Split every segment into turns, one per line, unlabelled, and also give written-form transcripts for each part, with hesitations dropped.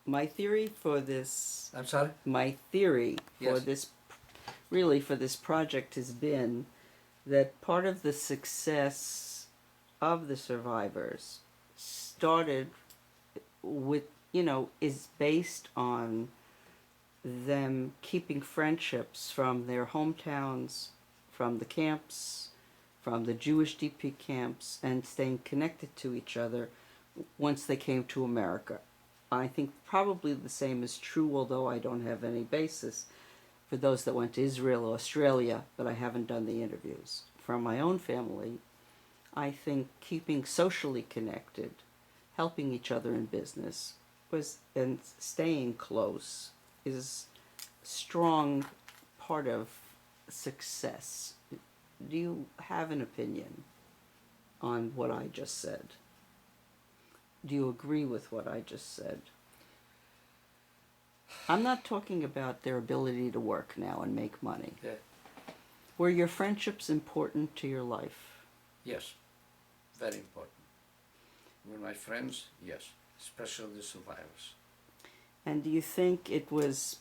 my theory for this,
I'm sorry?
my theory for
Yes.
this, really for this project has been that part of the success of the survivors started with, is based on them keeping friendships from their hometowns, from the camps, from the Jewish DP camps, and staying connected to each other once they came to America. I think probably the same is true, although I don't have any basis, for those that went to Israel or Australia, but I haven't done the interviews. From my own family, I think keeping socially connected, helping each other in business, and staying close is a strong part of success. Do you have an opinion on what I just said? Do you agree with what I just said? I'm not talking about their ability to work now and make money.
Yeah.
Were your friendships important to your life?
Yes, very important. With my friends, yes, especially the survivors.
And do you think it was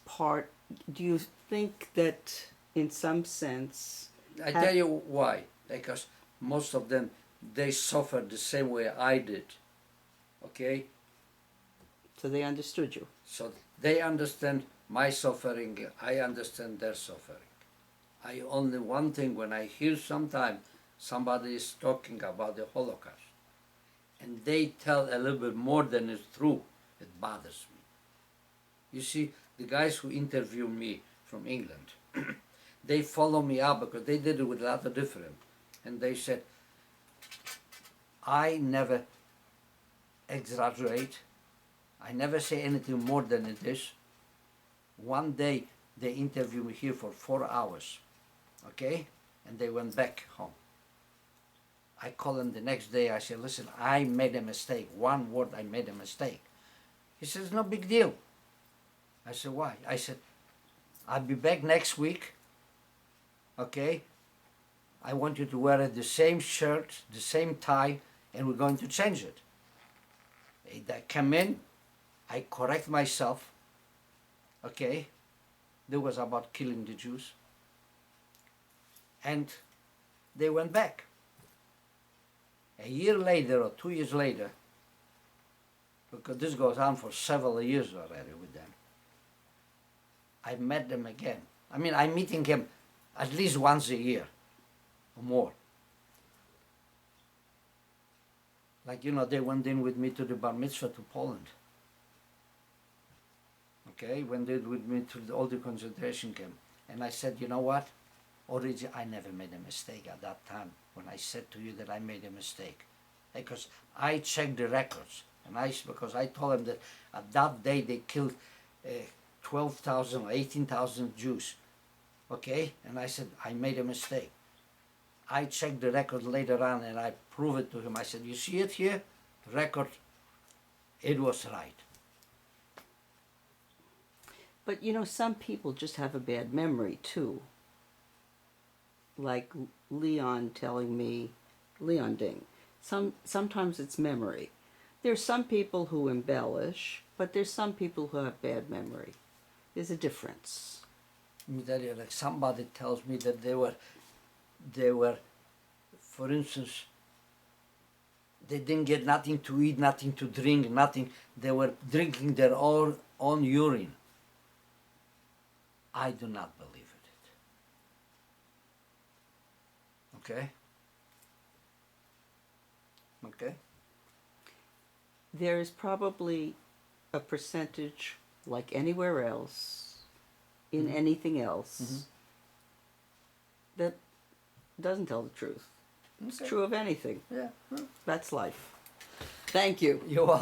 do you think that in some sense...
I tell you why. Because most of them, they suffered the same way I did. Okay?
So they understood you.
So they understand my suffering, I understand their suffering. I only one thing, when I hear sometime somebody is talking about the Holocaust, and they tell a little bit more than is true, it bothers me. You see, the guys who interview me from England, they follow me up because they did it with a lot of different. And they said, I never exaggerate. I never say anything more than it is. One day they interviewed me here for 4 hours, okay? And they went back home. I called him the next day, I said, listen, I made a mistake. One word, I made a mistake. He says, no big deal. I said, why? I said, I'll be back next week, okay? I want you to wear the same shirt, the same tie, and we're going to change it. I come in, I correct myself, okay? That was about killing the Jews. And they went back. A year later or 2 years later, because this goes on for several years already with them, I met them again. I mean, I'm meeting them at least once a year or more. Like, they went in with me to the bar mitzvah to Poland. Okay, went in with me to all the concentration camp. And I said, you know what? Already I never made a mistake at that time when I said to you that I made a mistake. Because I checked the records. And because I told them that at that day they killed 12,000 or 18,000 Jews. Okay? And I said, I made a mistake. I checked the record later on and I proved it to him. I said, you see it here? The record, it was right.
But some people just have a bad memory too. Like Leon telling me, Leon Ding, sometimes it's memory. There's some people who embellish, but there's some people who have bad memory. There's a difference.
Let me tell you, like somebody tells me that they were, for instance, they didn't get nothing to eat, nothing to drink, nothing. They were drinking their own urine. I do not believe it. Okay? Okay?
There is probably a percentage, like anywhere else, in anything else, that doesn't tell the truth. It's
Okay.
true of anything.
Yeah.
That's life. Thank you.
You're welcome.